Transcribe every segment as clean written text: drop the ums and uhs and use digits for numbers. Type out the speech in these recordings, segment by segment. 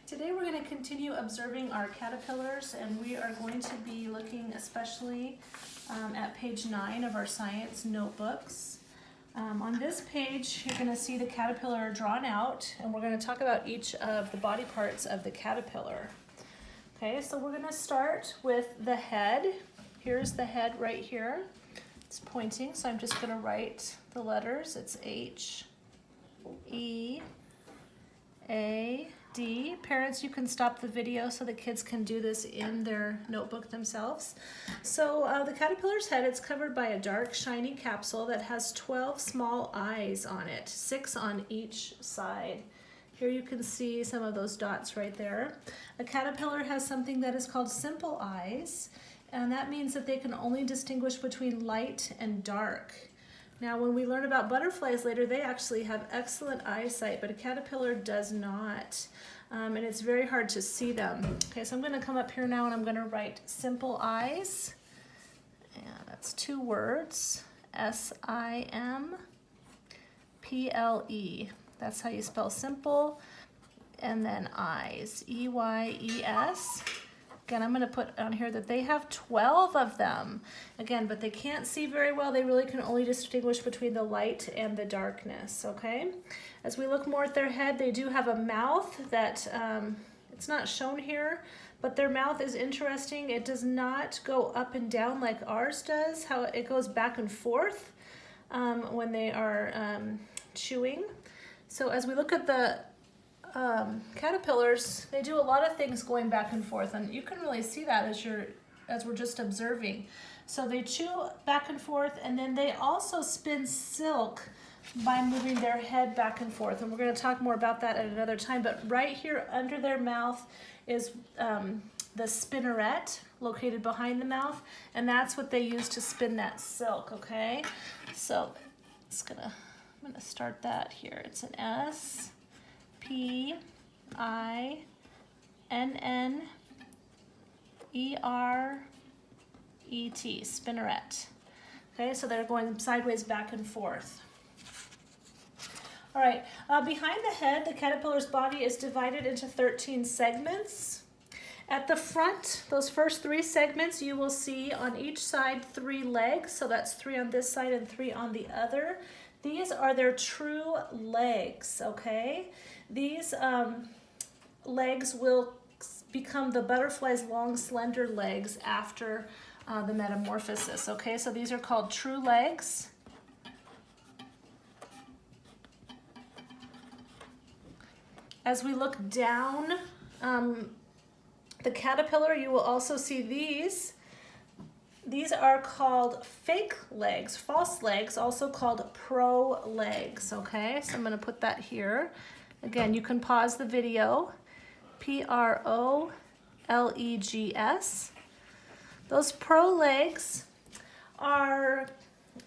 Today we're going to continue observing our caterpillars, and we are going to be looking especially at page 9 of our science notebooks. On this page you're going to see the caterpillar drawn out, and we're going to talk about each of the body parts of the caterpillar. Okay, so we're going to start with the head. Here's the head right here. It's pointing, so I'm just going to write the letters. It's H, E, A, D. Parents, you can stop the video so the kids can do this in their notebook themselves. So the caterpillar's head, it's covered by a dark, shiny capsule that has 12 small eyes on it, 6 on each side. Here you can see some of those dots right there. A caterpillar has something that is called simple eyes, and that means that they can only distinguish between light and dark. Now, when we learn about butterflies later, they actually have excellent eyesight, but a caterpillar does not, and it's very hard to see them. Okay, so I'm going to come up here now and I'm going to write simple eyes, and that's 2 words, S-I-M-P-L-E. That's how you spell simple, and then eyes, E-Y-E-S. Again, I'm going to put on here that they have 12 of them. Again, but they can't see very well. They really can only distinguish between the light and the darkness, okay? As we look more at their head, they do have a mouth that, it's not shown here, but their mouth is interesting. It does not go up and down like ours does, how it goes back and forth when they are chewing. So as we look at the caterpillars, they do a lot of things going back and forth, and you can really see that as we're just observing. So they chew back and forth, and then they also spin silk by moving their head back and forth, and we're going to talk more about that at another time. But right here under their mouth is the spinneret located behind the mouth, and that's what they use to spin that silk. Okay, so I'm gonna start that here. It's an S P-I-N-N-E-R-E-T, spinneret. Okay, so they're going sideways back and forth. All right, behind the head, the caterpillar's body is divided into 13 segments. At the front, those first 3 segments, you will see on each side 3 legs, so that's 3 on this side and 3 on the other. These are their true legs, okay? These legs will become the butterfly's long, slender legs after the metamorphosis, okay? So these are called true legs. As we look down the caterpillar, you will also see these. These are called fake legs, false legs, also called pro legs, okay? So I'm going to put that here. Again, you can pause the video, P-R-O-L-E-G-S. Those pro legs are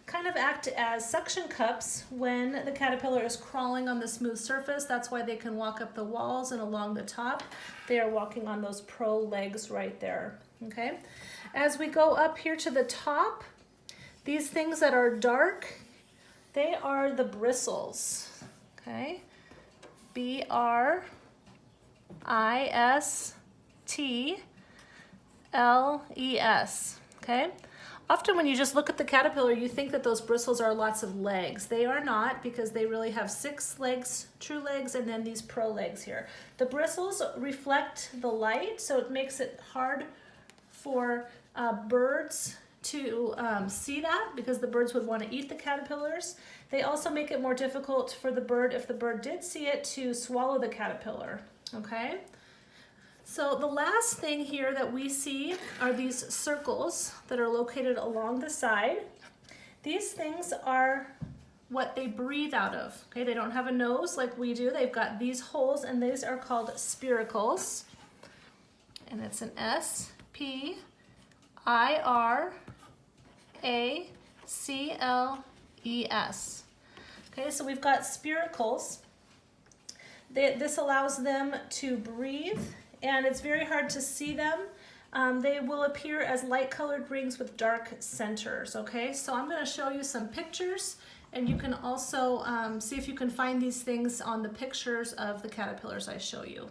kind of act as suction cups when the caterpillar is crawling on the smooth surface. That's why they can walk up the walls and along the top. They are walking on those pro legs right there, okay? As we go up here to the top, these things that are dark, they are the bristles, okay? B-R-I-S-T-L-E-S, okay? Often when you just look at the caterpillar, you think that those bristles are lots of legs. They are not, because they really have 6 legs, true legs, and then these pro legs here. The bristles reflect the light, so it makes it hard for birds to see that, because the birds would want to eat the caterpillars. They also make it more difficult for the bird, if the bird did see it, to swallow the caterpillar, okay? So the last thing here that we see are these circles that are located along the side. These things are what they breathe out of, okay? They don't have a nose like we do. They've got these holes, and these are called spiracles. And it's an S-P-I-R-A-C-L-E-S. Okay, so we've got spiracles. This allows them to breathe, and it's very hard to see them. They will appear as light-colored rings with dark centers, okay? So I'm going to show you some pictures, and you can also see if you can find these things on the pictures of the caterpillars I show you.